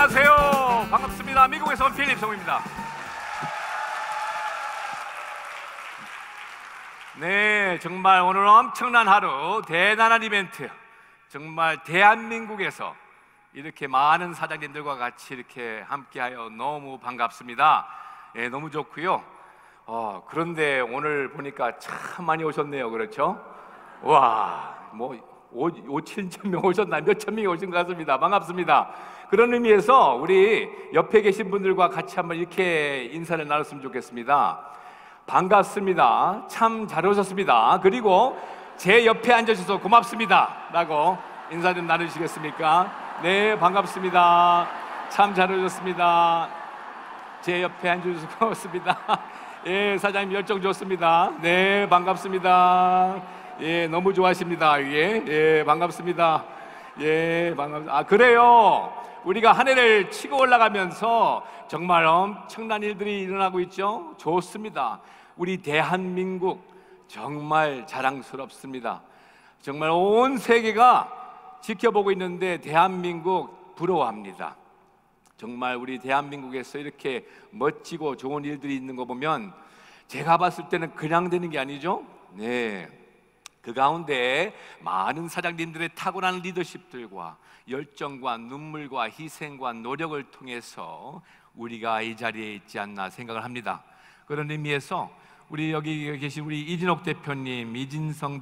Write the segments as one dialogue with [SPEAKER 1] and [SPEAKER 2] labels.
[SPEAKER 1] 안녕하세요. 반갑습니다. 미국에서 온 필립 성우입니다. 네, 정말 오늘 엄청난 하루, 대단한 이벤트. 정말 대한민국에서 이렇게 많은 사장님들과 같이 이렇게 함께하여 너무 반갑습니다. 네, 너무 좋고요. 그런데 오늘 보니까 참 많이 오셨네요. 그렇죠? 와, 뭐 7천 명 오셨나, 몇천 명이 오신 것 같습니다. 반갑습니다. 그런 의미에서 우리 옆에 계신 분들과 같이 한번 이렇게 인사를 나눴으면 좋겠습니다. 반갑습니다. 참 잘 오셨습니다. 그리고 제 옆에 앉아주셔서 고맙습니다 라고 인사 좀 나누시겠습니까? 네, 반갑습니다. 참 잘 오셨습니다. 제 옆에 앉아주셔서 고맙습니다. 예, 사장님 열정 좋습니다. 네, 반갑습니다. 예, 너무 좋아하십니다. 예, 반갑습니다. 예, 반갑습니다. 그래요. 우리가 한 해를 치고 올라가면서 정말 엄청난 일들이 일어나고 있죠. 좋습니다. 우리 대한민국 정말 자랑스럽습니다. 정말 온 세계가 지켜보고 있는데 대한민국 부러워합니다. 정말 우리 대한민국에서 이렇게 멋지고 좋은 일들이 있는 거 보면 제가 봤을 때는 그냥 되는 게 아니죠. 네, 그 가운데 많은 사장님들의 탁월한 리더십들과 열정과 눈물과 희생과 노력을 통해서 우리가 이 자리에 있지 않나 생각을 합니다. 그런 의미에서 우리 여기 계신 우리 이진옥 대표님, 이진성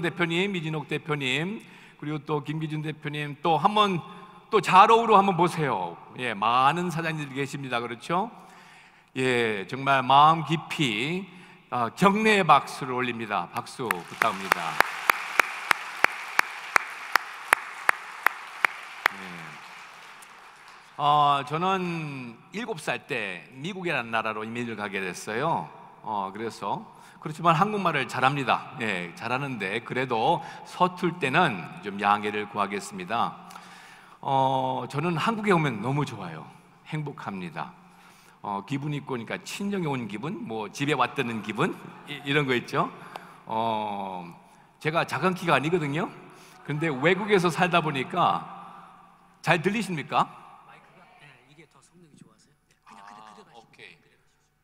[SPEAKER 1] 대표님, 이진옥 대표님, 그리고 또 김기준 대표님, 또 한번 또 좌로우로 한번 보세요. 예, 많은 사장님들이 계십니다. 그렇죠? 예, 정말 마음 깊이 격려의 박수를 올립니다. 박수 부탁합니다. 저는 7살 때 미국이라는 나라로 이민을 가게 됐어요. 그래서 그렇지만 한국말을 잘합니다. 예, 잘하는데 그래도 서툴 때는 좀 양해를 구하겠습니다. 저는 한국에 오면 너무 좋아요. 행복합니다. 기분 있고 그러니까 친정에 온 기분, 뭐 집에 왔다는 기분, 이런 거 있죠. 제가 작은 키가 아니거든요. 근데 외국에서 살다 보니까 잘 들리십니까?
[SPEAKER 2] 이게 더 성능이 좋아서요.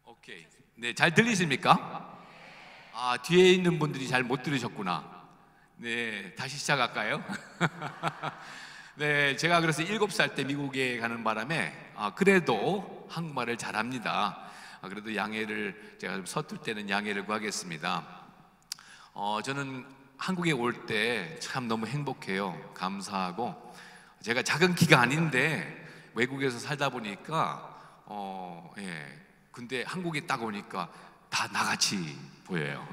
[SPEAKER 1] 오케이. 네, 잘 들리십니까? 뒤에 있는 분들이 잘 못 들으셨구나. 네, 다시 시작할까요? 네, 제가 그래서 7살 때 미국에 가는 바람에 그래도 한국말을 잘합니다. 그래도 양해를, 제가 좀 서툴 때는 양해를 구하겠습니다. 저는 한국에 올 때 참 너무 행복해요. 감사하고, 제가 작은 키가 아닌데 외국에서 살다 보니까 근데 한국에 딱 오니까 다 나같이 보여요.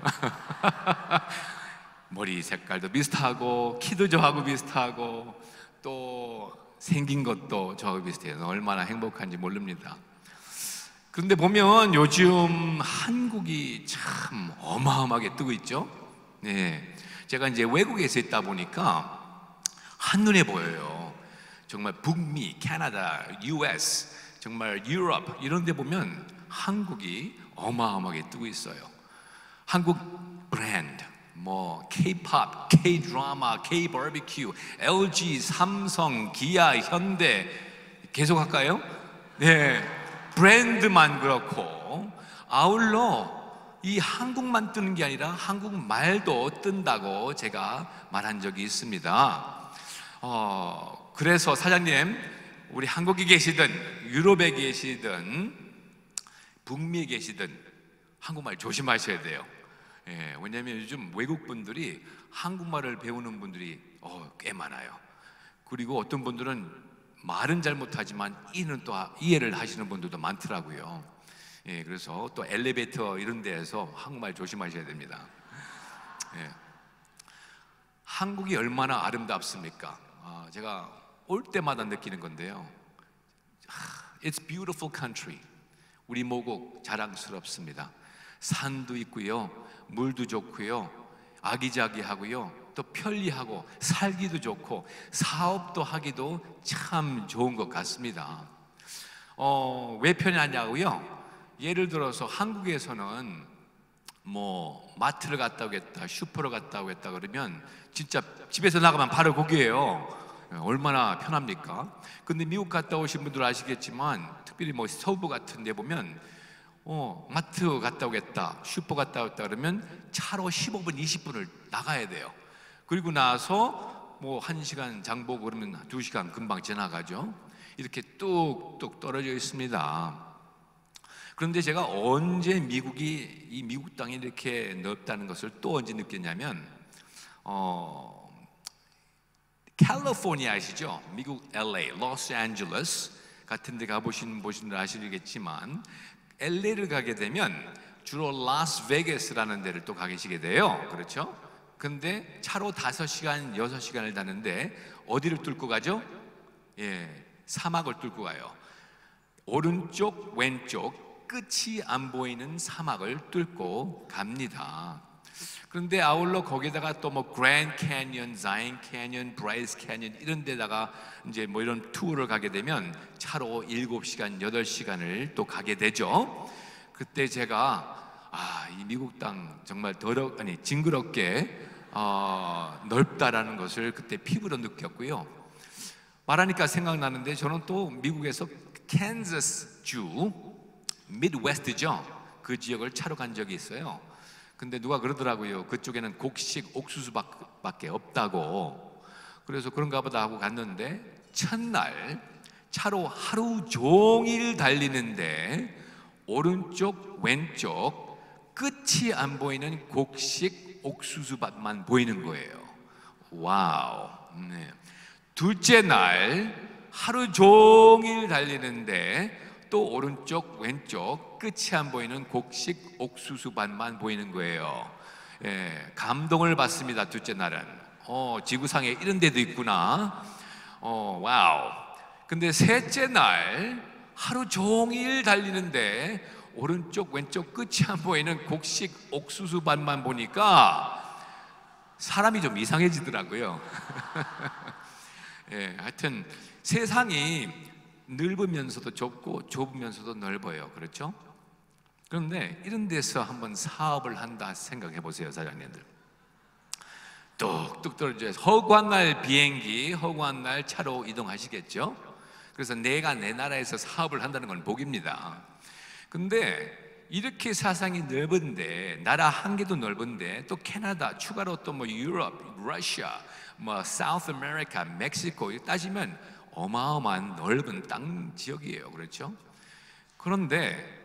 [SPEAKER 1] 머리 색깔도 비슷하고 키도 저하고 비슷하고 또 생긴 것도 저하고 비슷해요. 얼마나 행복한지 모릅니다. 그런데 보면 요즘 한국이 참 어마어마하게 뜨고 있죠. 네, 제가 이제 외국에서 있다 보니까 한눈에 보여요. 정말 북미, 캐나다, US, 정말 유럽 이런 데 보면 한국이 어마어마하게 뜨고 있어요. 한국 브랜드, 뭐 K-pop, K-드라마, K-바비큐, LG, 삼성, 기아, 현대 계속 할까요? 네, 브랜드만 그렇고 아울러 이 한국만 뜨는 게 아니라 한국말도 뜬다고 제가 말한 적이 있습니다. 그래서 사장님, 우리 한국에 계시든 유럽에 계시든 북미에 계시든 한국말 조심하셔야 돼요. 예, 왜냐하면 요즘 외국 분들이 한국말을 배우는 분들이 꽤 많아요. 그리고 어떤 분들은 말은 잘 못하지만 이해는 또 이해를 하시는 분들도 많더라고요. 예, 그래서 또 엘리베이터 이런 데에서 한국말 조심하셔야 됩니다. 예. 한국이 얼마나 아름답습니까? 제가 올 때마다 느끼는 건데요. It's beautiful country. 우리 모국 자랑스럽습니다. 산도 있고요, 물도 좋고요, 아기자기하고요, 또 편리하고 살기도 좋고 사업도 하기도 참 좋은 것 같습니다. 왜 편하냐고요? 예를 들어서 한국에서는 뭐 마트를 갔다 오겠다, 슈퍼를 갔다 오겠다 그러면 진짜 집에서 나가면 바로 거기에요. 얼마나 편합니까? 근데 미국 갔다 오신 분들 아시겠지만 특별히 뭐 서부 같은 데 보면 마트 갔다 오겠다, 슈퍼 갔다 오겠다 그러면 차로 15분, 20분을 나가야 돼요. 그리고 나서 뭐 1시간 장보고 그러면 2시간 금방 지나가죠. 이렇게 뚝뚝 떨어져 있습니다. 그런데 제가 언제 이 미국 땅이 이렇게 넓다는 것을 또 언제 느꼈냐면 캘리포니아 아시죠? 미국 LA, 로스앤젤레스 같은 데 가보신 분들 아시겠지만 LA를 가게 되면 주로 라스베가스라는 데를 또 가 계시게 돼요. 그렇죠? 근데 차로 5시간, 6시간을 타는데 어디를 뚫고 가죠? 사막을 뚫고 가요. 오른쪽, 왼쪽 끝이 안 보이는 사막을 뚫고 갑니다. 그런데 아울러 거기다가 또 뭐 그랜드 캐니언, 자이언 캐니언, 브라이스 캐니언 이런 데다가 이제 뭐 이런 투어를 가게 되면 차로 7시간, 8시간을 또 가게 되죠. 그때 제가 이 미국 땅 정말 징그럽게 넓다라는 것을 그때 피부로 느꼈고요. 말하니까 생각나는데 저는 또 미국에서 캔자스 주 미드웨스트죠. 그 지역을 차로 간 적이 있어요. 근데 누가 그러더라고요. 그쪽에는 곡식 옥수수밖에 없다고. 그래서 그런가 보다 하고 갔는데 첫날 차로 하루 종일 달리는데 오른쪽 왼쪽 끝이 안 보이는 곡식 옥수수밭만 보이는 거예요. 와우. 네. 둘째 날 하루 종일 달리는데 또 오른쪽 왼쪽 끝이 안 보이는 곡식 옥수수밭만 보이는 거예요. 감동을 받습니다. 둘째 날은 지구상에 이런 데도 있구나. 와우. 근데 셋째 날 하루 종일 달리는데 오른쪽 왼쪽 끝이 안 보이는 곡식 옥수수밭만 보니까 사람이 좀 이상해지더라고요. 하여튼 세상이 넓으면서도 좁고 좁으면서도 넓어요. 그렇죠? 그런데 이런 데서 한번 사업을 한다 생각해 보세요, 사장님들. 뚝뚝 떨어져서 허구한 날 비행기, 허구한 날 차로 이동하시겠죠? 그래서 내가 내 나라에서 사업을 한다는 건 복입니다. 근데 이렇게 사상이 넓은데, 나라 한 개도 넓은데, 또 캐나다, 추가로 또 뭐 유럽, 러시아, 뭐 사우스 아메리카, 멕시코 따지면 어마어마한 넓은 땅 지역이에요. 그렇죠? 그런데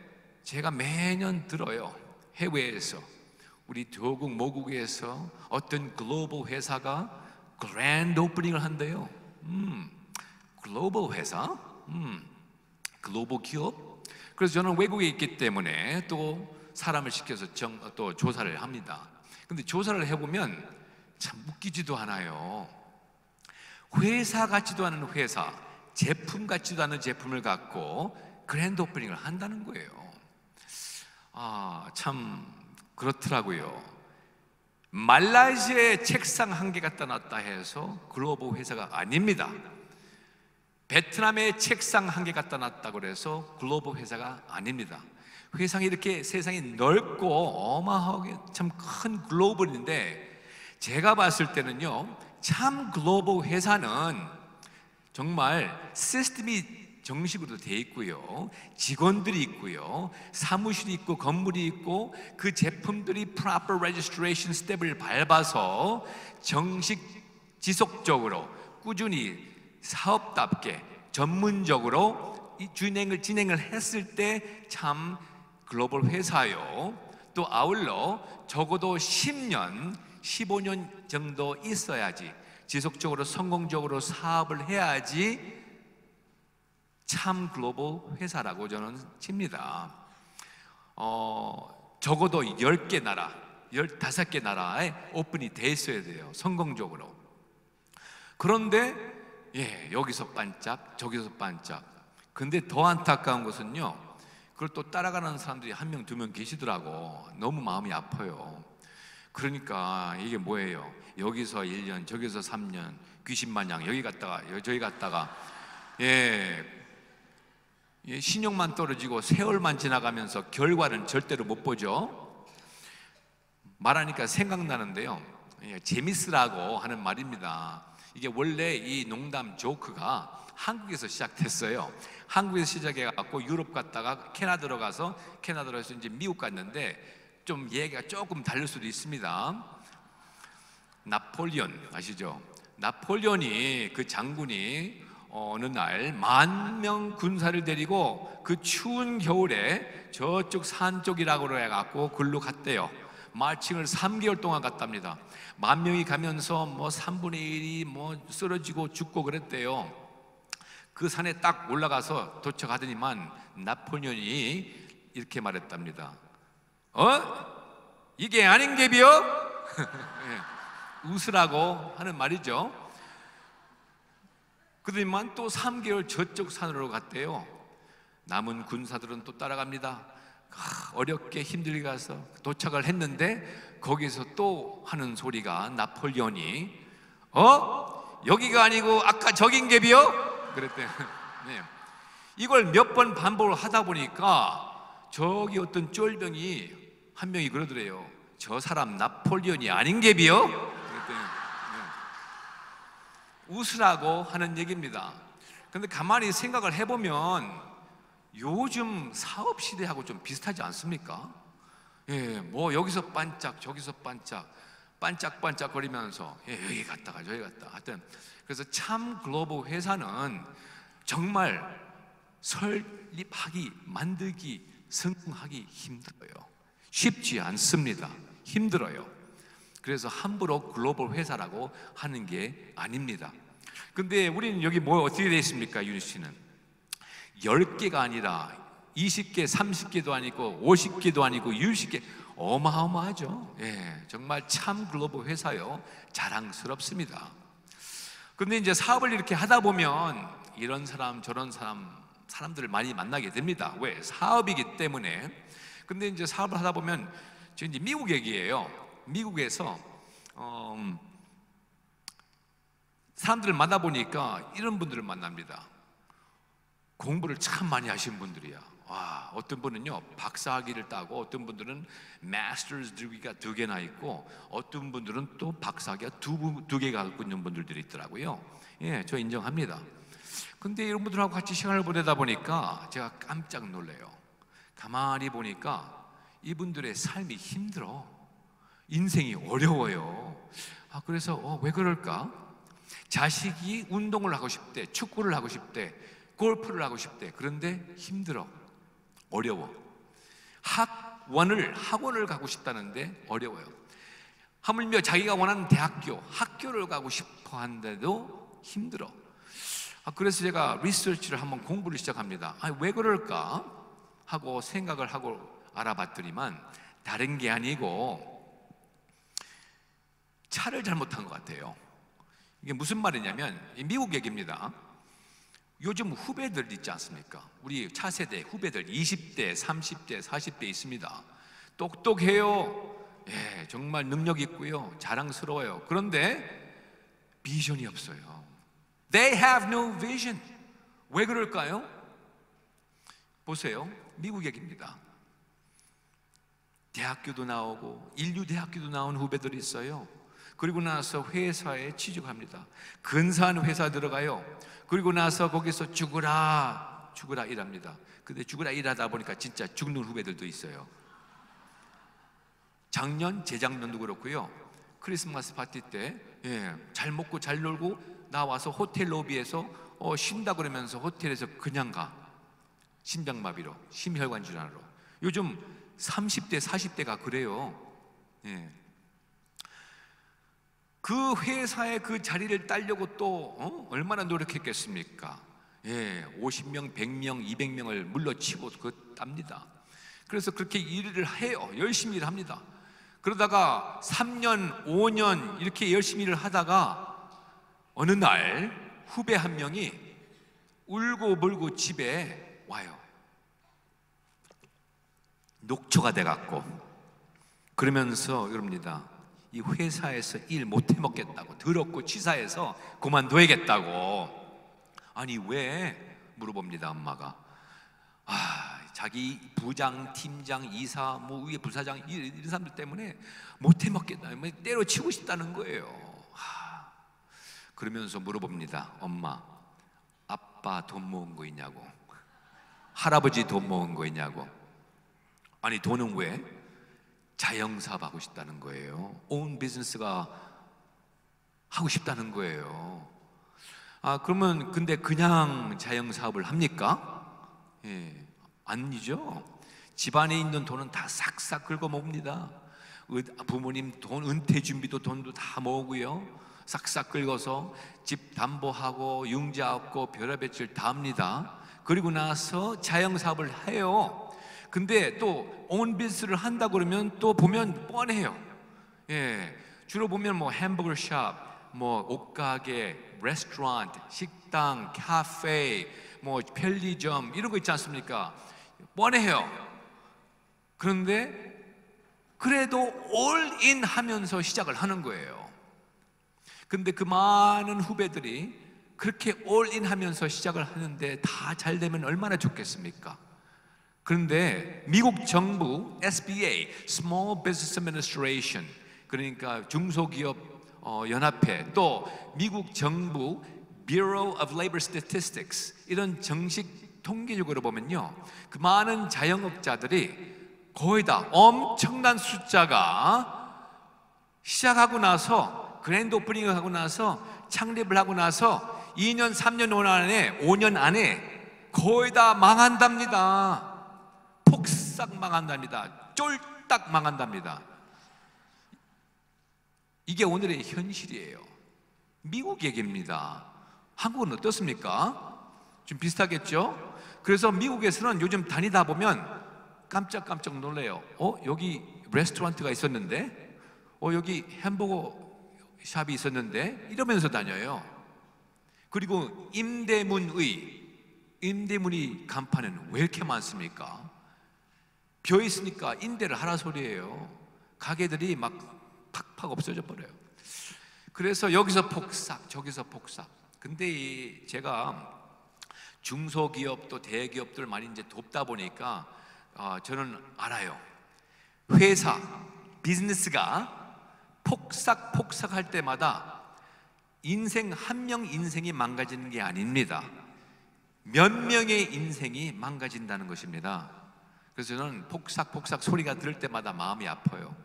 [SPEAKER 1] 제가 매년 들어요. 해외에서 우리 조국 모국에서 어떤 글로벌 회사가 그랜드 오프닝을 한대요. 글로벌 회사? 글로벌 기업? 그래서 저는 외국에 있기 때문에 또 사람을 시켜서 또 조사를 합니다. 근데 조사를 해보면 참 웃기지도 않아요. 회사 같지도 않은 회사, 제품 같지도 않은 제품을 갖고 그랜드 오프닝을 한다는 거예요. 참 그렇더라고요. 말라이시아의 책상 한 개 갖다 놨다 해서 글로벌 회사가 아닙니다. 베트남의 책상 한 개 갖다 놨다고 그래서 글로벌 회사가 아닙니다. 세상이 이렇게 세상이 넓고 어마어마하게 참 큰 글로벌인데, 제가 봤을 때는요, 참 글로벌 회사는 정말 시스템이 정식으로 돼 있고요, 직원들이 있고요, 사무실이 있고 건물이 있고 그 제품들이 proper registration 스텝을 밟아서 정식 지속적으로 꾸준히 사업답게 전문적으로 이 진행을 했을 때 참 글로벌 회사요. 또 아울러 적어도 10년 15년 정도 있어야지, 지속적으로 성공적으로 사업을 해야지 참 글로벌 회사라고 저는 칩니다. 적어도 10개 나라, 15개 나라에 오픈이 돼 있어야 돼요, 성공적으로. 그런데 여기서 반짝 저기서 반짝. 근데 더 안타까운 것은요, 그걸 또 따라가는 사람들이 1명 2명 계시더라고. 너무 마음이 아파요. 그러니까 이게 뭐예요? 여기서 1년 저기서 3년 귀신마냥 여기 갔다가 저기 갔다가 신용만 떨어지고 세월만 지나가면서 결과는 절대로 못 보죠. 말하니까 생각나는데요, 재밌으라고 하는 말입니다. 이게 원래 이 농담 조크가 한국에서 시작됐어요. 한국에서 시작해갖고 유럽 갔다가 캐나다로 가서 캐나다로서 이제 미국 갔는데 좀 얘기가 조금 다를 수도 있습니다. 나폴레온 아시죠? 나폴레온이 그 장군이 어느 날 10,000명 군사를 데리고 그 추운 겨울에 저쪽 산 쪽이라고 해갖고 글로 갔대요. 마칭을 3개월 동안 갔답니다. 10,000명이 가면서 뭐 3분의 1이 뭐 쓰러지고 죽고 그랬대요. 그 산에 딱 올라가서 도착하더니만 나폴레온이 이렇게 말했답니다. 이게 아닌 게비요? 웃으라고 하는 말이죠. 그러더니만 또 3개월 저쪽 산으로 갔대요. 남은 군사들은 또 따라갑니다. 어렵게 힘들게 가서 도착을 했는데 거기서 또 하는 소리가 나폴레온이 여기가 아니고 아까 저긴 게비요? 그랬대요. 네. 이걸 몇 번 반복을 하다 보니까 저기 어떤 쫄병이 한 명이 그러더래요. 저 사람 나폴레온이 아닌 게비요? 그랬더니 웃으라고 하는 얘기입니다. 그런데 가만히 생각을 해보면 요즘 사업 시대하고 좀 비슷하지 않습니까? 예, 뭐 여기서 반짝 저기서 반짝반짝 거리면서 여기 갔다가 저기 갔다. 하여튼 그래서 참 글로벌 회사는 정말 설립하기, 만들기, 성공하기 힘들어요. 쉽지 않습니다. 힘들어요. 그래서 함부로 글로벌 회사라고 하는 게 아닙니다. 근데 우리는 여기 뭐 어떻게 되어 있습니까? 유니 씨는 10개가 아니라 20개, 30개도 아니고 50개도 아니고 60개, 어마어마하죠. 예, 정말 참 글로벌 회사요. 자랑스럽습니다. 근데 이제 사업을 이렇게 하다 보면 이런 사람 저런 사람들을 많이 만나게 됩니다. 왜? 사업이기 때문에. 근데 이제 사업을 하다 보면 지금 이제 미국 얘기예요. 미국에서 사람들을 만나보니까 이런 분들을 만납니다. 공부를 참 많이 하신 분들이야. 와, 어떤 분은요 박사학위를 따고, 어떤 분들은 마스터스 디그리가 2개나 있고, 어떤 분들은 또 박사학위가 2개 갖고 있는 분들이 있더라고요. 예, 저 인정합니다. 근데 이런 분들하고 같이 시간을 보내다 보니까 제가 깜짝 놀래요. 가만히 보니까 이분들의 삶이 힘들어. 인생이 어려워요. 그래서 왜 그럴까? 자식이 운동을 하고 싶대, 축구를 하고 싶대, 골프를 하고 싶대. 그런데 힘들어, 어려워. 학원을 가고 싶다는데 어려워요. 하물며 자기가 원하는 학교를 가고 싶어 하는데도 힘들어. 그래서 제가 리서치를 한번 공부를 시작합니다. 왜 그럴까 하고 생각을 하고 알아봤더니만 다른 게 아니고 차를 잘못한 것 같아요. 이게 무슨 말이냐면 미국 얘기입니다. 요즘 후배들 있지 않습니까? 우리 차세대 후배들 20대, 30대, 40대 있습니다. 똑똑해요. 예, 정말 능력 있고요. 자랑스러워요. 그런데 비전이 없어요. They have no vision. 왜 그럴까요? 보세요. 미국 얘기입니다. 대학교도 나오고 인류대학교도 나온 후배들이 있어요. 그리고 나서 회사에 취직합니다. 근사한 회사 들어가요. 그리고 나서 거기서 죽으라 일합니다. 근데 죽으라 일하다 보니까 진짜 죽는 후배들도 있어요. 작년, 재작년도 그렇고요. 크리스마스 파티 때 잘 먹고 잘 놀고 나와서 호텔 로비에서 쉰다 그러면서 호텔에서 그냥 가. 심장마비로, 심혈관 질환으로. 요즘 30대, 40대가 그래요. 예. 그 회사의 그 자리를 따려고 또 얼마나 노력했겠습니까? 50명, 100명, 200명을 물러치고 땁니다. 그래서 그렇게 일을 해요. 열심히 일을 합니다. 그러다가 3년, 5년 이렇게 열심히 일을 하다가 어느 날 후배 한 명이 울고 불고 집에 와요. 녹초가 돼갖고 그러면서 이럽니다. 이 회사에서 일 못해 먹겠다고, 더럽고 치사해서 그만둬야겠다고. 아니 왜? 물어봅니다. 엄마가. 자기 부장, 팀장, 이사, 뭐 위에 부사장 이런 사람들 때문에 못해 먹겠다, 때려치고 싶다는 거예요. 그러면서 물어봅니다. 엄마, 아빠 돈 모은 거 있냐고, 할아버지 돈 모은 거 있냐고. 아니 돈은 왜? 자영사업 하고 싶다는 거예요. 온 비즈니스가 하고 싶다는 거예요. 아, 그러면 근데 그냥 자영사업을 합니까? 예, 아니죠. 집안에 있는 돈은 다 싹싹 긁어모읍니다. 부모님 돈, 은퇴 준비도 돈도 다 모으고요, 싹싹 긁어서 집 담보하고 융자하고 별의별 다 합니다. 그리고 나서 자영사업을 해요. 근데 또 온 비즈니스를 한다 그러면 또 보면 뻔해요. 예, 주로 보면 뭐 햄버거 샵, 뭐 옷가게, 레스토랑, 식당, 카페, 뭐 편리점 이런 거 있지 않습니까? 뻔해요. 그런데 그래도 올인 하면서 시작을 하는 거예요. 근데 그 많은 후배들이 그렇게 올인 하면서 시작을 하는데 다 잘 되면 얼마나 좋겠습니까? 그런데 미국 정부 SBA, Small Business Administration, 그러니까 중소기업 연합회, 또 미국 정부 Bureau of Labor Statistics, 이런 정식 통계적으로 보면요, 그 많은 자영업자들이 거의 다 엄청난 숫자가 시작하고 나서, 그랜드 오프닝을 하고 나서, 창립을 하고 나서 2년, 3년, 5년 안에 거의 다 망한답니다. 폭삭 망한답니다. 쫄딱 망한답니다. 이게 오늘의 현실이에요. 미국 얘기입니다. 한국은 어떻습니까? 좀 비슷하겠죠? 그래서 미국에서는 요즘 다니다 보면 깜짝깜짝 놀래요. 여기 레스토랑트가 있었는데, 여기 햄버거 샵이 있었는데, 이러면서 다녀요. 그리고 임대문이 간판에는 왜 이렇게 많습니까? 벼 있으니까 임대를 하라 소리예요. 가게들이 막 팍팍 없어져 버려요. 그래서 여기서 폭삭, 저기서 폭삭. 근데 제가 중소기업도 대기업들 많이 이제 돕다 보니까 저는 알아요. 회사, 비즈니스가 폭삭할 때마다 인생 한 명 인생이 망가지는 게 아닙니다. 몇 명의 인생이 망가진다는 것입니다. 그래서 저는 폭삭 소리가 들을 때마다 마음이 아파요.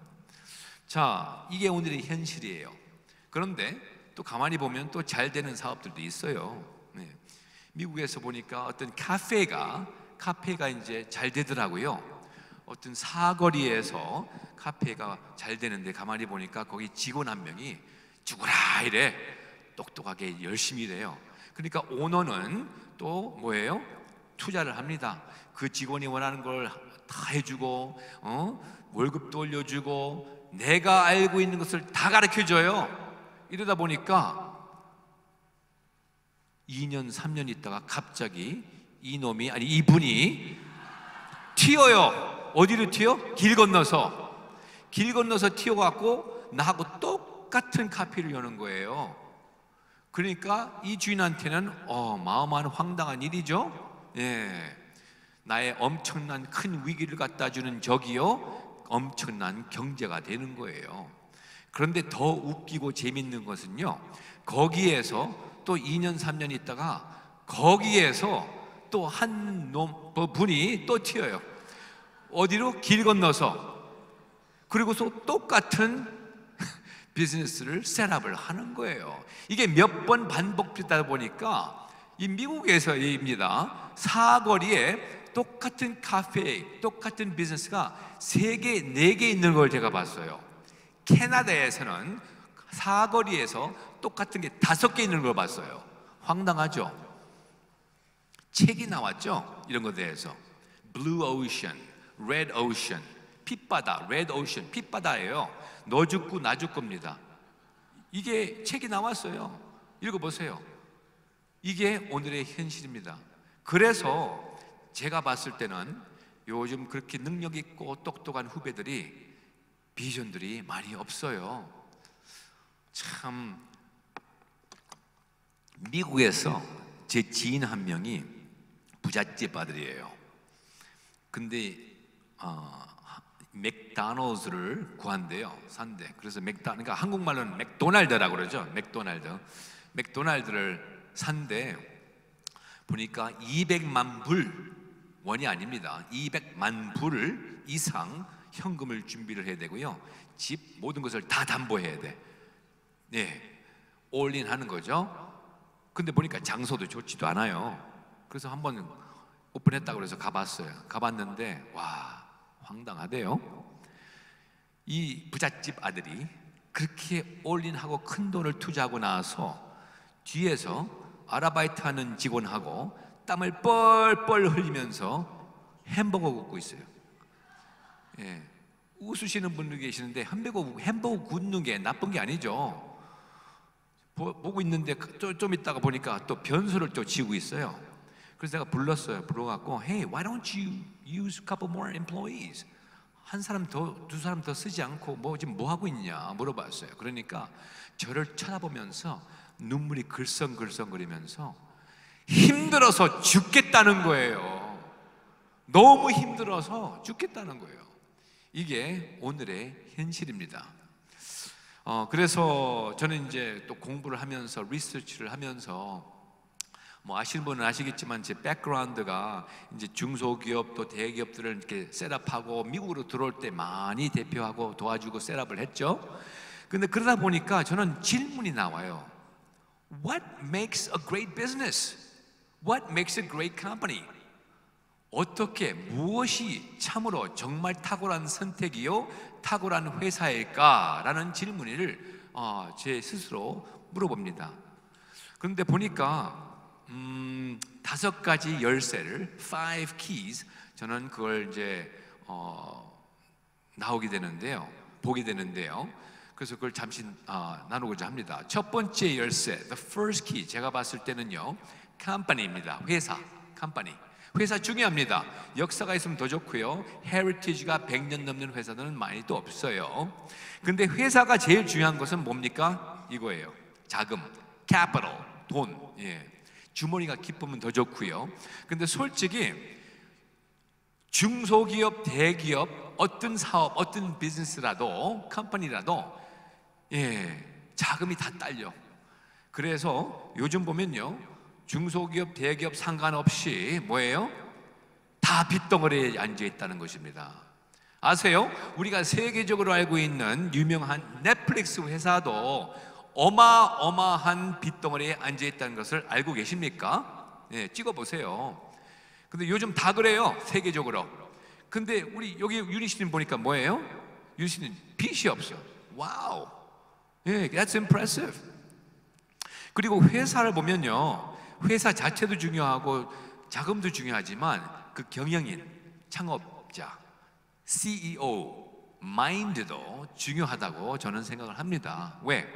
[SPEAKER 1] 자, 이게 오늘의 현실이에요. 그런데 또 가만히 보면 또 잘 되는 사업들도 있어요. 네. 미국에서 보니까 어떤 카페가 이제 잘 되더라고요. 어떤 사거리에서 카페가 잘 되는데 가만히 보니까 거기 직원 한 명이 죽어라 이래 똑똑하게 열심히 일해요. 그러니까 오너는 또 뭐예요? 투자를 합니다. 그 직원이 원하는 걸 다 해주고, 월급도 올려주고, 내가 알고 있는 것을 다 가르쳐줘요. 이러다 보니까 2년, 3년 있다가 갑자기 이분이 튀어요. 어디로 튀어? 길 건너서 튀어갖고 나하고 똑같은 카페를 여는 거예요. 그러니까 이 주인한테는 마음한 황당한 일이죠. 예, 나의 엄청난 큰 위기를 갖다 주는 적이요, 엄청난 경제가 되는 거예요. 그런데 더 웃기고 재밌는 것은요, 거기에서 또 2년, 3년 있다가 거기에서 또 한 분이 또 튀어요. 어디로? 길 건너서. 그리고서 똑같은 비즈니스를 셋업을 하는 거예요. 이게 몇 번 반복되다 보니까 이 미국에서입니다. 사거리에 똑같은 카페, 똑같은 비즈니스가 3개, 4개 있는 걸 제가 봤어요. 캐나다에서는 사거리에서 똑같은 게 5개 있는 걸 봤어요. 황당하죠? 책이 나왔죠? 이런 것에 대해서. Blue Ocean, Red Ocean, 핏바다, Red Ocean, 핏바다예요. 너 죽고 나 죽고입니다. 이게 책이 나왔어요. 읽어보세요. 이게 오늘의 현실입니다. 그래서 제가 봤을 때는 요즘 그렇게 능력 있고 똑똑한 후배들이, 비전들이 많이 없어요. 참, 미국에서 제 지인 한 명이 부잣집 아들이에요. 근데 맥도날드를 구한대요. 산대. 그래서 그러니까 한국말로는 맥도날드라고 그러죠. 맥도날드.
[SPEAKER 3] 맥도날드를 산대 보니까 200만 불, 원이 아닙니다. 200만 불 이상 현금을 준비를 해야 되고요. 집 모든 것을 다 담보해야 돼. 네, 올인 하는 거죠. 근데 보니까 장소도 좋지도 않아요. 그래서 한번 오픈했다고 그래서 가봤어요. 가봤는데 와, 황당하대요. 이 부잣집 아들이 그렇게 올인하고 큰 돈을 투자하고 나서 뒤에서 아르바이트 하는 직원하고 땀을 뻘뻘 흘리면서 햄버거 굽고 있어요. 예, 웃으시는 분들 계시는데 햄버거 굽는 게 나쁜 게 아니죠. 보고 있는데 좀 있다가 보니까 또 변수를 또 지우고 있어요. 그래서 내가 불러갖고 Hey, why don't you use a couple more employees? 한 사람 더, 두 사람 더 쓰지 않고 지금 뭐 하고 있냐 물어봤어요. 그러니까 저를 쳐다보면서 눈물이 글썽글썽거리면서 힘들어서 죽겠다는 거예요. 너무 힘들어서 죽겠다는 거예요. 이게 오늘의 현실입니다. 그래서 저는 이제 또 공부를 하면서 리서치를 하면서 아시는 분은 아시겠지만 제 백그라운드가 이제 중소기업 또 대기업들을 이렇게 셋업하고 미국으로 들어올 때 많이 대표하고 도와주고 셋업을 했죠. 근데 그러다 보니까 저는 질문이 나와요. What makes a great business? What makes a great company? 어떻게 무엇이 참으로 정말 탁월한 선택이요 탁월한 회사일까라는 질문을 제 스스로 물어봅니다. 그런데 보니까 5가지 열쇠를 5 keys 저는 그걸 이제 보게 되는데요. 그래서 그걸 잠시 나누고자 합니다. 첫 번째 열쇠, the first key 제가 봤을 때는요, company입니다. 회사, company. 회사 중요합니다. 역사가 있으면 더 좋고요. 헤리티지가 100년 넘는 회사들은 많이 또 없어요. 근데 회사가 제일 중요한 것은 뭡니까? 이거예요. 자금, capital, 돈. 예. 주머니가 기쁘면 더 좋고요. 근데 솔직히 중소기업, 대기업, 어떤 사업, 어떤 비즈니스라도, 컴퍼니라도 자금이 다 딸려. 그래서 요즘 보면요, 중소기업, 대기업 상관없이 뭐예요? 다 빚덩어리에 앉아 있다는 것입니다. 아세요? 우리가 세계적으로 알고 있는 유명한 넷플릭스 회사도 어마어마한 빚덩어리에 앉아 있다는 것을 알고 계십니까? 찍어보세요. 근데 요즘 다 그래요, 세계적으로. 근데 우리 여기 유리 씨는 보니까 뭐예요? 유리 씨는 빚이 없어. 와우. That's impressive. 그리고 회사를 보면요, 회사 자체도 중요하고 자금도 중요하지만 그 경영인, 창업자, CEO, 마인드도 중요하다고 저는 생각을 합니다. 왜?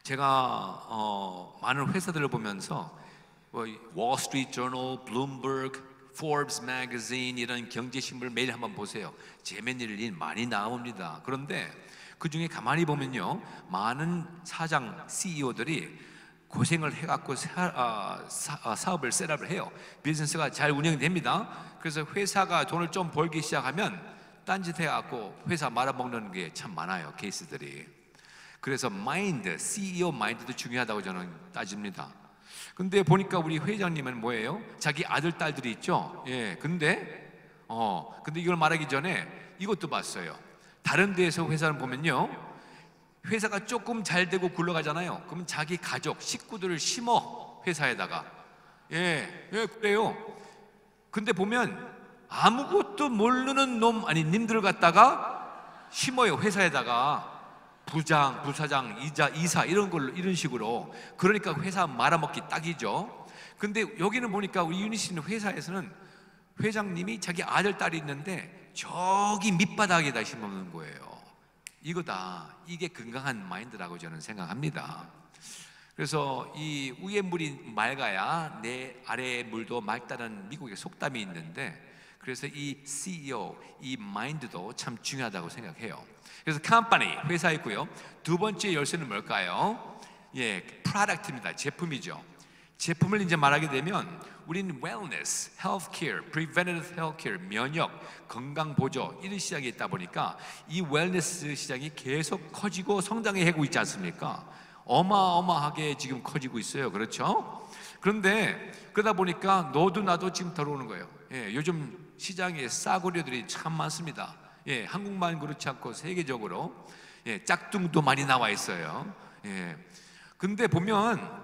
[SPEAKER 3] 제가 많은 회사들을 보면서 월스트리트 저널, 블룸버그, 포브스 매거진 이런 경제신문을 매일 한번 보세요. 재미있는 일이 많이 나옵니다. 그런데 그 중에 가만히 보면요, 많은 사장, CEO들이 고생을 해갖고 사업을 셋업을 해요. 비즈니스가 잘 운영됩니다. 그래서 회사가 돈을 좀 벌기 시작하면 딴짓 해갖고 회사 말아먹는 게 참 많아요, 케이스들이. 그래서 마인드, CEO 마인드도 중요하다고 저는 따집니다. 근데 보니까 우리 회장님은 뭐예요? 자기 아들, 딸들이 있죠? 근데 이걸 말하기 전에 이것도 봤어요. 다른 데에서 회사를 보면요, 회사가 조금 잘 되고 굴러가잖아요. 그러면 자기 가족, 식구들을 심어, 회사에다가. 그래요. 근데 보면 아무것도 모르는 님들 갖다가 심어요, 회사에다가. 부장, 부사장, 이사 이런 식으로. 그러니까 회사 말아먹기 딱이죠. 근데 여기는 보니까 우리 유니 씨는 회사에서는 회장님이 자기 아들, 딸이 있는데 저기 밑바닥에다 심어놓는 거예요. 이게 건강한 마인드라고 저는 생각합니다. 그래서 이 위에 물이 맑아야 내 아래의 물도 맑다는 미국의 속담이 있는데, 그래서 이 CEO, 이 마인드도 참 중요하다고 생각해요. 그래서 컴퍼니, 회사 있고요. 두 번째 열쇠는 뭘까요? 프로덕트입니다. 제품이죠. 제품을 이제 말하게 되면 우리는 웰니스, 헬스케어, 프리벤티브 헬스케어, 면역, 건강 보조 이런 시장이 있다 보니까 이 웰니스 시장이 계속 커지고 성장해 가고 있지 않습니까? 어마어마하게 지금 커지고 있어요. 그렇죠? 그런데 그러다 보니까 너도 나도 지금 들어오는 거예요. 예, 요즘 시장에 싸구려들이 참 많습니다. 예, 한국만 그렇지 않고 세계적으로 예, 짝퉁도 많이 나와 있어요. 예. 근데 보면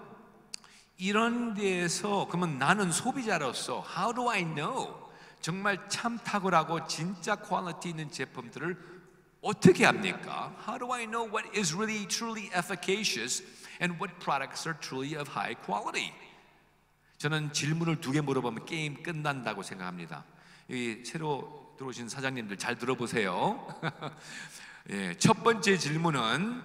[SPEAKER 3] 이런 데에서 그러면 나는 소비자로서 how do I know 정말 참 탁월하고 진짜 퀄리티 있는 제품들을 어떻게 합니까? How do I know what is really truly efficacious and what products are truly of high quality? 저는 질문을 2개 물어보면 게임 끝난다고 생각합니다. 여기 새로 들어오신 사장님들 잘 들어보세요. 예, 첫 번째 질문은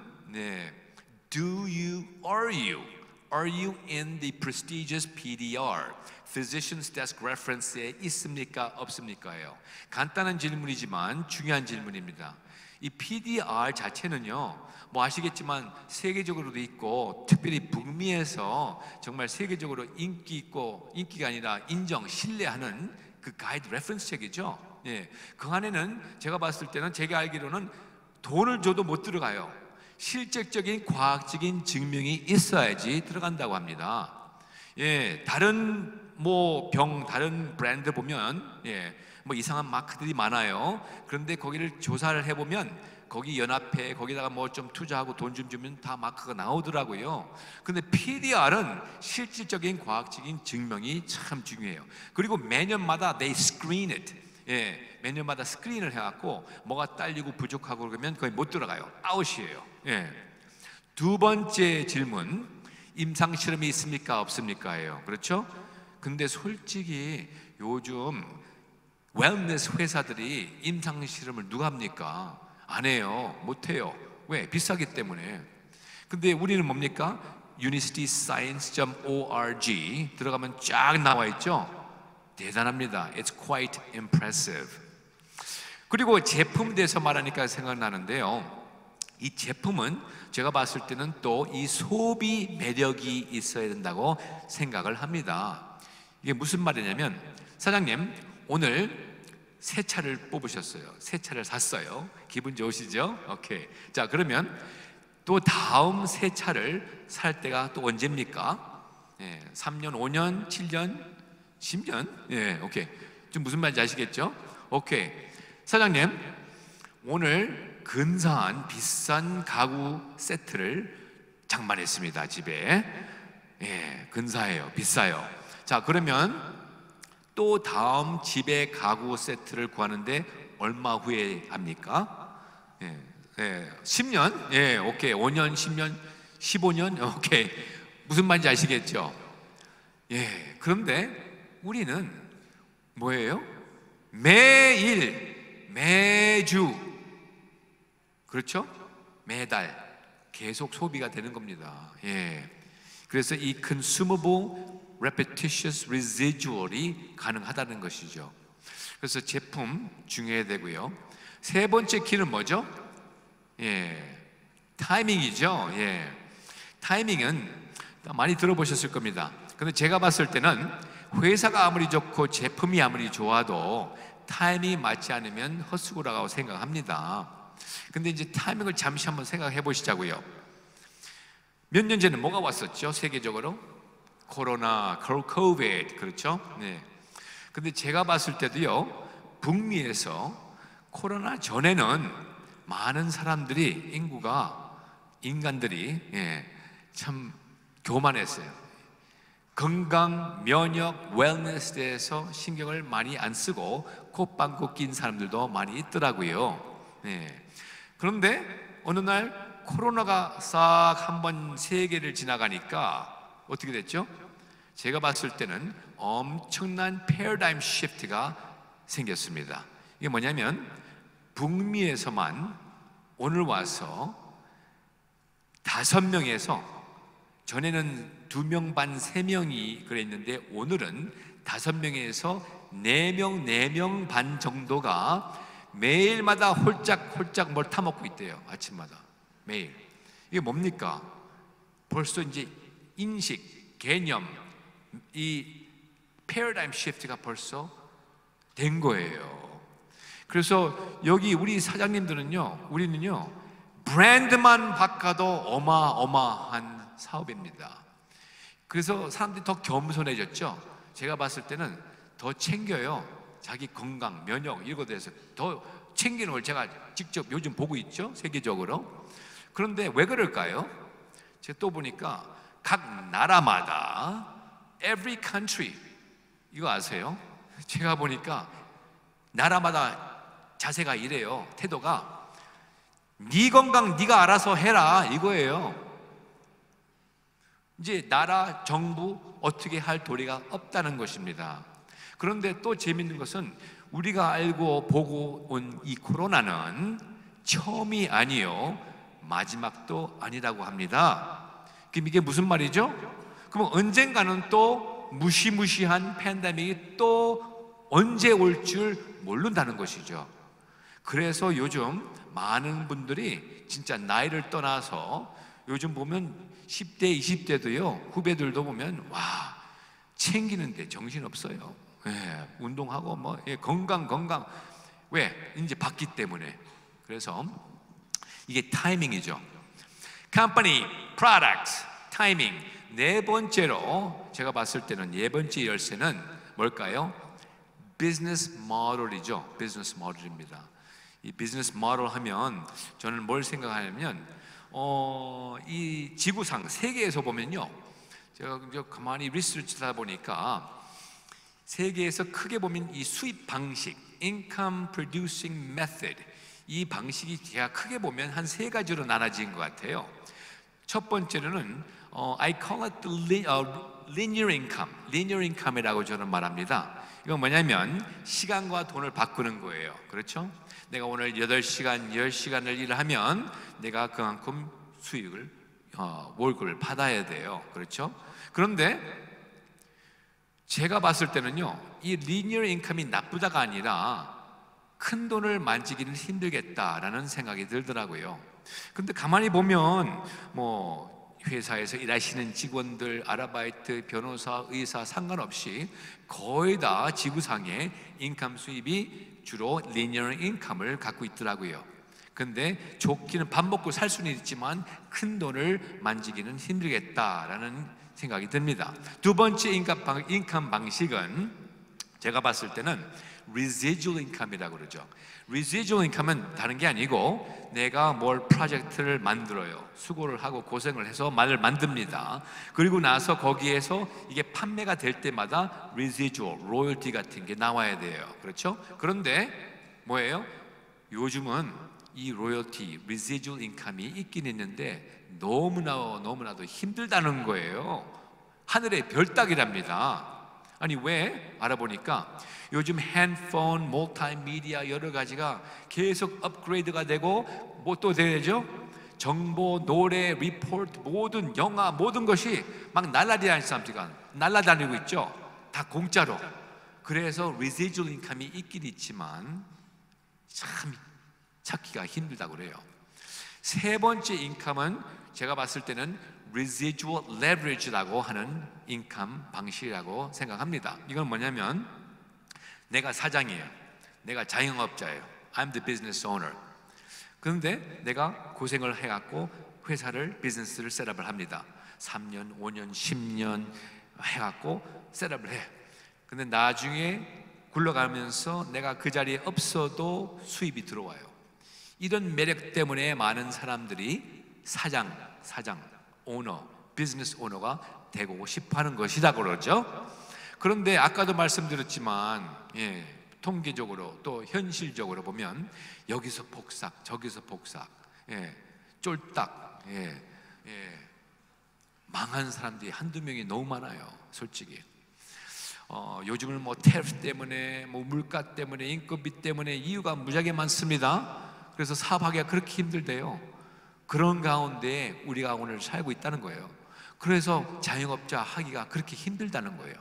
[SPEAKER 3] Are you in the prestigious PDR, Physician's Desk Reference에 있습니까? 없습니까?예요. 간단한 질문이지만 중요한 질문입니다. 이 PDR 자체는요, 뭐 아시겠지만 세계적으로도 있고 특별히 북미에서 정말 세계적으로 인기 있고 인기가 아니라 인정, 신뢰하는 그 가이드 레퍼런스 책이죠. 예, 그 안에는 제가 봤을 때는 제가 알기로는 돈을 줘도 못 들어가요. 실질적인 과학적인 증명이 있어야지 들어간다고 합니다. 예, 다른 다른 브랜드 보면 뭐 이상한 마크들이 많아요. 그런데 거기를 조사를 해보면 거기 연합회 거기다가 뭐 좀 투자하고 돈 좀 주면 다 마크가 나오더라고요. 근데 PDR은 실질적인 과학적인 증명이 참 중요해요. 그리고 매년마다 they screen it. 예, 매년마다 스크린을 해갖고 뭐가 딸리고 부족하고 그러면 거의 못 들어가요. 아웃이에요. 예. 2번째 질문, 임상 실험이 있습니까? 없습니까?예요. 그렇죠? 근데 솔직히 요즘 웰니스 회사들이 임상 실험을 누가 합니까? 안 해요. 못 해요. 왜? 비싸기 때문에. 근데 우리는 뭡니까? unicityscience.org 들어가면 쫙 나와 있죠? 대단합니다. It's quite impressive. 그리고 제품에 대해서 말하니까 생각나는데요, 이 제품은 제가 봤을 때는 또 이 소비 매력이 있어야 된다고 생각을 합니다. 이게 무슨 말이냐면, 사장님 오늘 새 차를 뽑으셨어요. 새 차를 샀어요. 기분 좋으시죠? 오케이. 자, 그러면 또 다음 새 차를 살 때가 또 언제입니까? 3년, 5년, 7년, 10년? 오케이. 좀 무슨 말인지 아시겠죠? 오케이. 사장님, 오늘 근사한 비싼 가구 세트를 장만했습니다. 집에. 근사해요. 비싸요. 자, 그러면 또 다음 집에 가구 세트를 구하는데 얼마 후에 합니까? 10년? 오케이. 5년, 10년, 15년? 오케이. 무슨 말인지 아시겠죠? 그런데 우리는 뭐예요? 매일, 매주, 그렇죠? 매달 계속 소비가 되는 겁니다. 그래서 이 consumable repetitious residual이 가능하다는 것이죠. 그래서 제품 중요해야 되고요. 세 번째 키는 뭐죠? 타이밍이죠. 타이밍은 많이 들어보셨을 겁니다. 근데 제가 봤을 때는 회사가 아무리 좋고 제품이 아무리 좋아도 타이밍이 맞지 않으면 헛수고라고 생각합니다. 근데 이제 타이밍을 잠시 한번 생각해 보시자고요. 몇 년 전에 뭐가 왔었죠? 세계적으로? 코로나, 코비드, 그렇죠? 근데 제가 봤을 때도요, 북미에서 코로나 전에는 많은 사람들이, 인간들이 참 교만했어요. 건강, 면역, 웰니스에 대해서 신경을 많이 안 쓰고 콧방귀 낀 사람들도 많이 있더라고요. 그런데 어느 날 코로나가 싹 한번 세계를 지나가니까 어떻게 됐죠? 제가 봤을 때는 엄청난 패러다임 시프트가 생겼습니다. 이게 뭐냐면 북미에서만 오늘 와서 5명에서, 전에는 2명 반 3명이 그랬는데 오늘은 5명에서 4명, 4명 반 정도가 매일마다 홀짝홀짝 뭘 타먹고 있대요. 아침마다 매일. 이게 뭡니까? 벌써 이제 인식, 개념, 이 패러다임 시프트가 벌써 된 거예요. 그래서 여기 우리 사장님들은요, 우리는요 브랜드만 바꿔도 어마어마한 사업입니다. 그래서 사람들이 더 겸손해졌죠. 제가 봤을 때는 더 챙겨요. 자기 건강, 면역 이런 것에 대해서 더 챙기는 걸 제가 직접 요즘 보고 있죠, 세계적으로. 그런데 왜 그럴까요? 제가 또 보니까 각 나라마다 every country, 이거 아세요? 제가 보니까 나라마다 자세가 이래요. 태도가 네 건강 네가 알아서 해라 이거예요. 이제 나라, 정부 어떻게 할 도리가 없다는 것입니다. 그런데 또 재밌는 것은 우리가 알고 보고 온 이 코로나는 처음이 아니요 마지막도 아니라고 합니다. 그럼 이게 무슨 말이죠? 그럼 언젠가는 또 무시무시한 팬데믹이 또 언제 올 줄 모른다는 것이죠. 그래서 요즘 많은 분들이 진짜 나이를 떠나서 요즘 보면 10대, 20대도요 후배들도 보면 와 챙기는데 정신없어요. 예, 운동하고 뭐 건강 왜? 이제 봤기 때문에. 그래서 이게 타이밍이죠. Company, Products, 타이밍. 네 번째로 제가 봤을 때는 네 번째 열쇠는 뭘까요? 비즈니스 모델이죠. 비즈니스 모델입니다. 이 비즈니스 모델 하면 저는 뭘 생각하냐면 이 지구상 세계에서 보면요, 제가 가만히 리서치하다 보니까 세계에서 크게 보면 이 수입 방식, income producing method, 이 방식이 제가 크게 보면 한 세 가지로 나눠진 것 같아요. 첫 번째로는 I call it the linear income, linear income이라고 저는 말합니다. 이건 뭐냐면 시간과 돈을 바꾸는 거예요. 그렇죠? 내가 오늘 8시간, 10시간을 일을 하면 내가 그만큼 수익을 월급을 받아야 돼요. 그렇죠? 그런데 제가 봤을 때는요, 이 리니어 인컴이 나쁘다가 아니라 큰 돈을 만지기는 힘들겠다라는 생각이 들더라고요. 근데 가만히 보면 뭐 회사에서 일하시는 직원들, 아르바이트, 변호사, 의사 상관없이 거의 다 지구상의 인컴 수입이 주로 리니어 인컴을 갖고 있더라고요. 근데 좋기는 밥 먹고 살 수는 있지만 큰 돈을 만지기는 힘들겠다라는 생각이 듭니다. 두 번째 인컴 방식은 제가 봤을 때는 residual income이라고 그러죠. residual income은 다른 게 아니고 내가 뭘 프로젝트를 만들어요. 수고를 하고 고생을 해서 말을 만듭니다. 그리고 나서 거기에서 이게 판매가 될 때마다 residual, 로열티 같은 게 나와야 돼요. 그렇죠? 그런데 뭐예요? 요즘은 이 로열티, residual income이 있긴 있는데 너무나도 힘들다는 거예요. 하늘의 별 따기랍니다. 아니 왜? 알아보니까 요즘 핸드폰, 멀티미디어 여러 가지가 계속 업그레이드가 되고 뭐 또 되죠? 정보, 노래, 리포트, 모든 영화, 모든 것이 막 날아다니고 있죠. 다 공짜로. 그래서 residual income이 있긴 있지만 참 찾기가 힘들다고 그래요. 세 번째 인컴은 제가 봤을 때는 residual leverage라고 하는 인컴 방식이라고 생각합니다. 이건 뭐냐면 내가 사장이에요. 내가 자영업자예요. I'm the business owner. 그런데 내가 고생을 해갖고 회사를, 비즈니스를 셋업을 합니다. 3년, 5년, 10년 해갖고 셋업을 해. 근데 나중에 굴러가면서 내가 그 자리에 없어도 수입이 들어와요. 이런 매력 때문에 많은 사람들이 사장, 오너, 비즈니스 오너가 되고 싶어 하는 것이라고 그러죠. 그런데 아까도 말씀드렸지만 통계적으로 또 현실적으로 보면 여기서 복삭, 저기서 복삭, 쫄딱, 망한 사람들이 한두 명이 너무 많아요. 솔직히 요즘은 뭐 테리프 때문에, 뭐 물가 때문에, 인건비 때문에 이유가 무지하게 많습니다. 그래서 사업하기가 그렇게 힘들대요. 그런 가운데 우리가 오늘 살고 있다는 거예요. 그래서 자영업자 하기가 그렇게 힘들다는 거예요.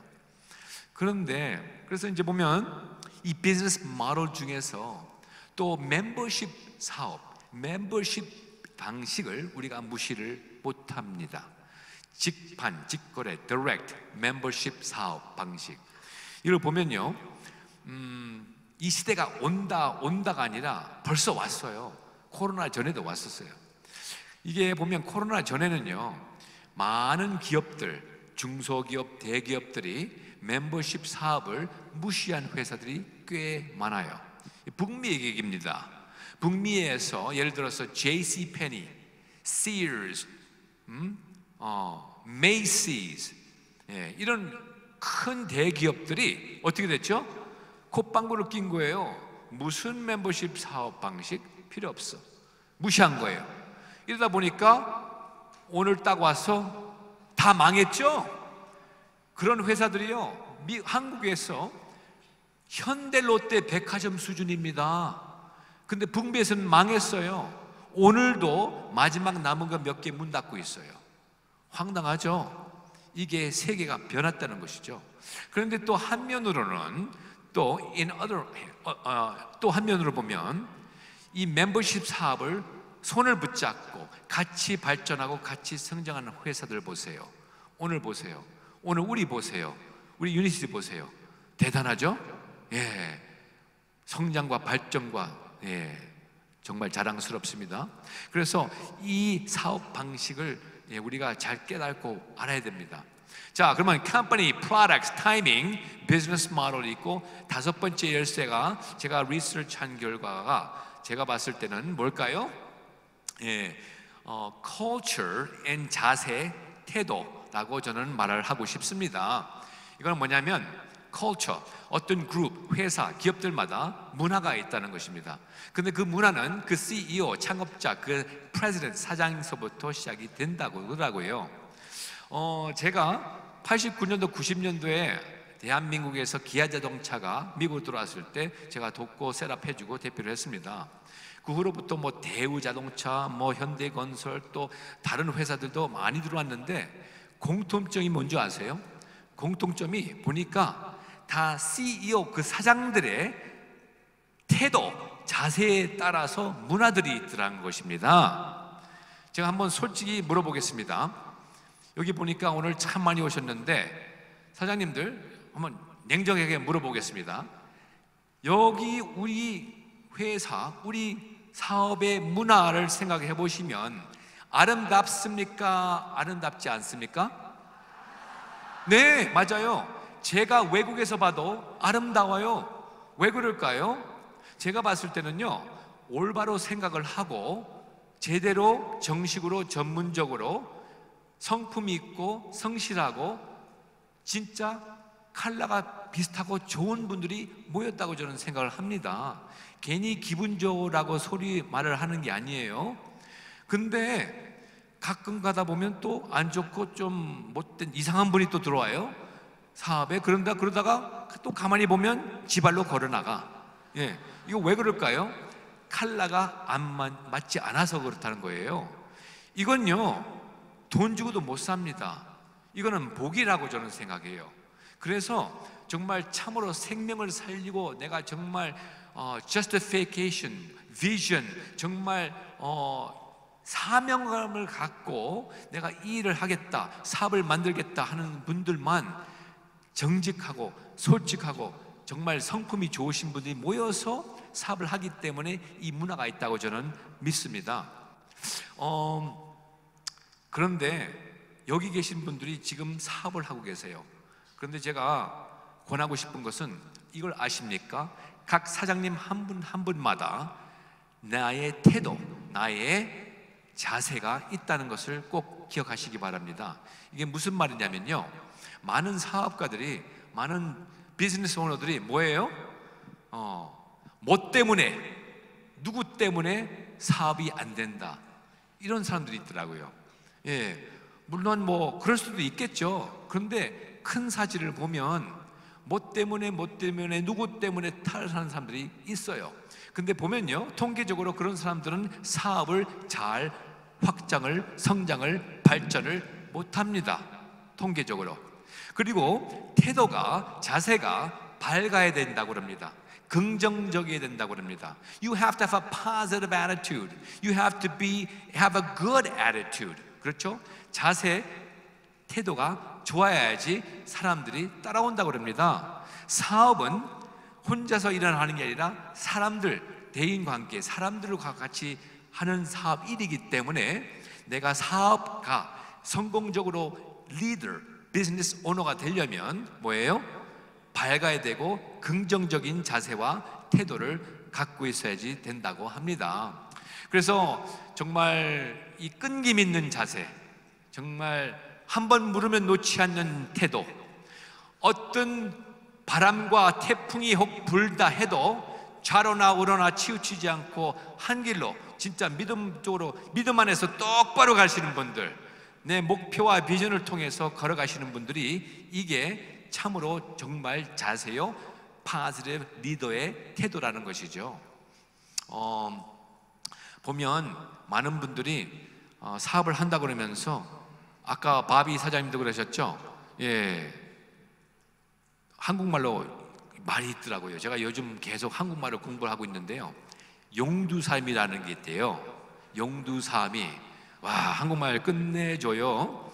[SPEAKER 3] 그런데 그래서 이제 보면 이 비즈니스 모델 중에서 또 멤버십 사업, 멤버십 방식을 우리가 무시를 못합니다. 직판, 직거래, 디렉트, 멤버십 사업 방식. 이걸 보면요, 이 시대가 온다가 아니라 벌써 왔어요. 코로나 전에도 왔었어요. 이게 보면 코로나 전에는요, 많은 기업들, 중소기업, 대기업들이 멤버십 사업을 무시한 회사들이 꽤 많아요. 북미의 얘기입니다. 북미에서 예를 들어서 JCPenney, Sears, Macy's, 이런 큰 대기업들이 어떻게 됐죠? 콧방구를 낀 거예요. 무슨 멤버십 사업 방식 필요 없어, 무시한 거예요. 이러다 보니까 오늘 딱 와서 다 망했죠? 그런 회사들이요, 한국에서 현대, 롯데, 백화점 수준입니다. 근데 북미에서는 망했어요. 오늘도 마지막 남은 거 몇 개 문 닫고 있어요. 황당하죠? 이게 세계가 변했다는 것이죠. 그런데 또 한면으로는 또 한면으로 보면 이 멤버십 사업을 손을 붙잡고 같이 발전하고 같이 성장하는 회사들 보세요. 오늘 보세요. 오늘 우리 보세요. 우리 유니티 보세요. 대단하죠? 예, 성장과 발전과 정말 자랑스럽습니다. 그래서 이 사업 방식을 우리가 잘 깨닫고 알아야 됩니다. 자, 그러면 company, products, timing, business model이 있고, 다섯 번째 열쇠가 제가 리서치한 결과가 제가 봤을 때는 뭘까요? culture and 자세, 태도라고 저는 말을 하고 싶습니다. 이건 뭐냐면 culture, 어떤 그룹, 회사, 기업들마다 문화가 있다는 것입니다. 근데 그 문화는 그 CEO, 창업자, 그 president, 사장서부터 시작이 된다고 그러더라고요. 제가 89년도, 90년도에 대한민국에서 기아자동차가 미국으로 들어왔을 때 제가 돕고 셋업해주고 대표를 했습니다. 그 후로부터 뭐 대우자동차, 뭐 현대건설, 또 다른 회사들도 많이 들어왔는데 공통점이 뭔지 아세요? 공통점이 보니까 다 CEO, 그 사장들의 태도, 자세에 따라서 문화들이 있더라는 것입니다. 제가 한번 솔직히 물어보겠습니다. 여기 보니까 오늘 참 많이 오셨는데 사장님들 한번 냉정하게 물어보겠습니다. 여기 우리 회사, 우리 사업의 문화를 생각해 보시면 아름답습니까? 아름답지 않습니까? 네, 맞아요. 제가 외국에서 봐도 아름다워요. 왜 그럴까요? 제가 봤을 때는요, 올바로 생각을 하고 제대로 정식으로 전문적으로 성품이 있고 성실하고 진짜 컬러가 비슷하고 좋은 분들이 모였다고 저는 생각을 합니다. 괜히 기분 좋으라고 소리 말을 하는 게 아니에요. 근데 가끔 가다 보면 또 안 좋고 좀 못된 이상한 분이 또 들어와요, 사업에. 그러다가 또 가만히 보면 지발로 걸어나가. 이거 왜 그럴까요? 컬러가 맞지 않아서 그렇다는 거예요. 이건요, 돈 주고도 못 삽니다. 이거는 복이라고 저는 생각해요. 그래서 정말 참으로 생명을 살리고 내가 정말 justification, vision, 정말 사명감을 갖고 내가 이 일을 하겠다, 사업을 만들겠다 하는 분들만 정직하고 솔직하고 정말 성품이 좋으신 분들이 모여서 사업을 하기 때문에 이 문화가 있다고 저는 믿습니다. 그런데 여기 계신 분들이 지금 사업을 하고 계세요. 그런데 제가 권하고 싶은 것은 이걸 아십니까? 각 사장님 한 분 한 분마다 나의 태도, 나의 자세가 있다는 것을 꼭 기억하시기 바랍니다. 이게 무슨 말이냐면요, 많은 사업가들이, 많은 비즈니스 오너들이 뭐예요? 뭐 때문에, 누구 때문에 사업이 안 된다, 이런 사람들이 있더라고요. 물론 뭐 그럴 수도 있겠죠. 그런데 큰 사실을 보면 뭐 때문에 누구 때문에 탈하는 사람들이 있어요. 근데 보면요, 통계적으로 그런 사람들은 사업을 잘 확장을, 성장을, 발전을 못합니다, 통계적으로. 그리고 태도가, 자세가 밝아야 된다고 합니다. 긍정적이어야 된다고 합니다. You have to have a positive attitude. You have to have a good attitude. 그렇죠? 자세, 태도가 좋아야지 사람들이 따라온다고 합니다. 사업은 혼자서 일하는 게 아니라 사람들, 대인관계, 사람들과 같이 하는 사업 일이기 때문에 내가 사업가, 성공적으로 리더, 비즈니스 오너가 되려면 뭐예요? 밝아야 되고 긍정적인 자세와 태도를 갖고 있어야지 된다고 합니다. 그래서 정말 이 끈김 있는 자세, 정말 한번 물으면 놓지 않는 태도, 어떤 바람과 태풍이 혹 불다 해도 좌로나 우로나 치우치지 않고 한 길로 진짜 믿음 쪽으로, 믿음 안에서 똑바로 가시는 분들, 내 목표와 비전을 통해서 걸어가시는 분들이 이게 참으로 정말 자세요 파지티브 리더의 태도라는 것이죠. 보면 많은 분들이 사업을 한다 그러면서 아까 바비 사장님도 그러셨죠? 예, 한국말로 말이 있더라고요. 제가 요즘 계속 한국말을 공부를 하고 있는데요, 용두삼이라는 게 있대요. 용두삼이, 와, 한국말 끝내줘요.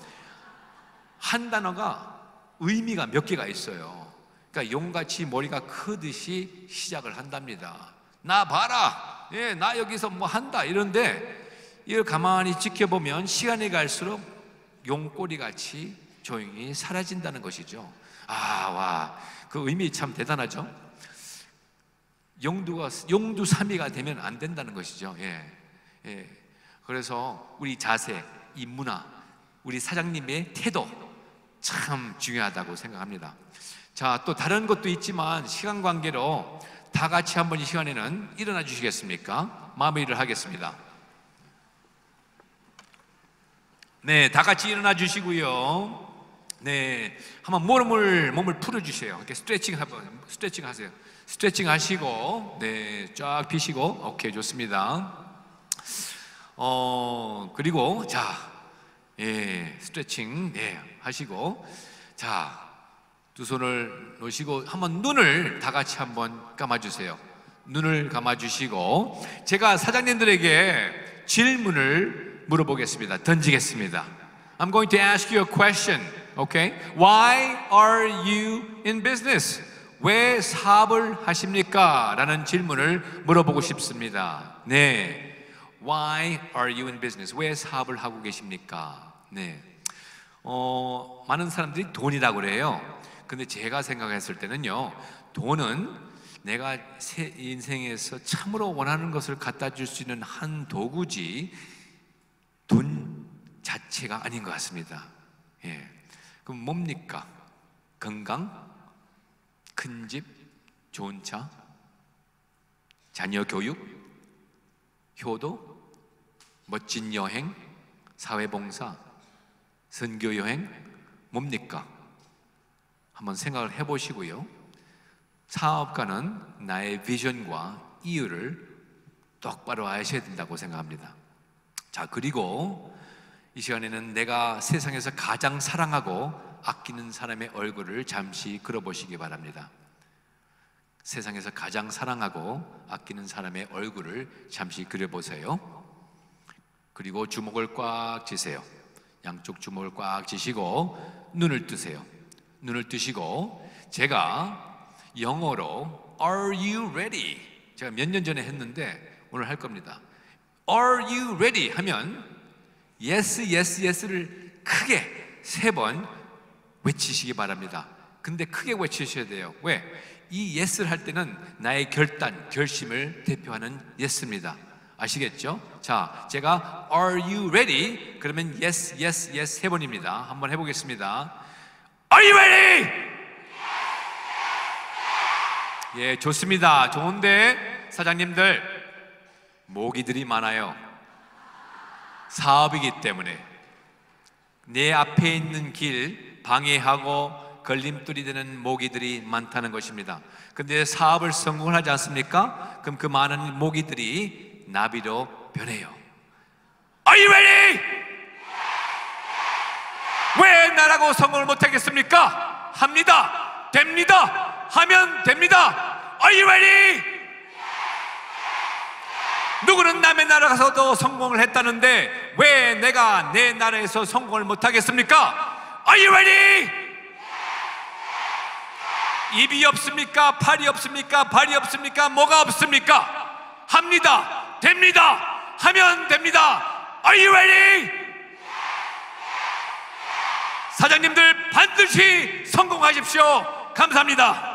[SPEAKER 3] 한 단어가 의미가 몇 개가 있어요. 그러니까 용같이 머리가 크듯이 시작을 한답니다. 나 봐라, 예, 나 여기서 뭐 한다 이런데, 이걸 가만히 지켜보면 시간이 갈수록 용꼬리 같이 조용히 사라진다는 것이죠. 아, 와, 그 의미 참 대단하죠. 용두삼이가 되면 안 된다는 것이죠. 예, 예. 그래서 우리 자세, 이 문화, 우리 사장님의 태도 참 중요하다고 생각합니다. 자, 또 다른 것도 있지만 시간 관계로 다 같이 한번 이 시간에는 일어나 주시겠습니까? 마무리를 하겠습니다. 네, 다 같이 일어나 주시고요. 네, 한번 몸을 풀어주세요. 이렇게 스트레칭 하세요. 스트레칭 하시고, 네, 쫙 펴시고, 오케이, 좋습니다. 그리고 자, 예, 스트레칭, 네, 하시고, 자, 두 손을 놓으시고 한번 눈을 다 같이 한번 감아주세요. 눈을 감아주시고 제가 사장님들에게 질문을 물어보겠습니다. 던지겠습니다. I'm going to ask you a question. Okay? Why are you in business? 왜 사업을 하십니까? 라는 질문을 물어보고 싶습니다. 네. Why are you in business? 왜 사업을 하고 계십니까? 네. 많은 사람들이 돈이라고 그래요. 근데 제가 생각했을 때는요, 돈은 내가 인생에서 참으로 원하는 것을 갖다 줄 수 있는 한 도구지 돈 자체가 아닌 것 같습니다. 예. 그럼 뭡니까? 건강, 큰 집, 좋은 차, 자녀 교육, 효도, 멋진 여행, 사회봉사, 선교 여행, 뭡니까? 한번 생각을 해보시고요. 사업가는 나의 비전과 이유를 똑바로 아셔야 된다고 생각합니다. 자, 그리고 이 시간에는 내가 세상에서 가장 사랑하고 아끼는 사람의 얼굴을 잠시 그려보시기 바랍니다. 세상에서 가장 사랑하고 아끼는 사람의 얼굴을 잠시 그려보세요. 그리고 주먹을 꽉 쥐세요. 양쪽 주먹을 꽉 쥐시고 눈을 뜨세요. 눈을 뜨시고 제가 영어로 Are you ready? 제가 몇 년 전에 했는데 오늘 할 겁니다. Are you ready? 하면 Yes, yes, yes를 크게 3번 외치시기 바랍니다. 근데 크게 외치셔야 돼요. 왜? 이 yes를 할 때는 나의 결단, 결심을 대표하는 yes입니다. 아시겠죠? 자, 제가 Are you ready? 그러면 yes, yes, yes 3번입니다. 한번 해보겠습니다. Are you ready? 예, 좋습니다. 좋은데 사장님들 모기들이 많아요. 사업이기 때문에 내 앞에 있는 길 방해하고 걸림돌이 되는 모기들이 많다는 것입니다. 근데 사업을 성공하지 않습니까? 그럼 그 많은 모기들이 나비로 변해요. Are you ready? 왜 나라고 성공을 못하겠습니까? 합니다. 됩니다. 하면 됩니다. Are you ready? 누구는 남의 나라 가서도 성공을 했다는데 왜 내가 내 나라에서 성공을 못하겠습니까? Are you ready? 입이 없습니까? 팔이 없습니까? 발이 없습니까? 뭐가 없습니까? 합니다. 됩니다. 하면 됩니다. Are you ready? 사장님들 반드시 성공하십시오. 감사합니다.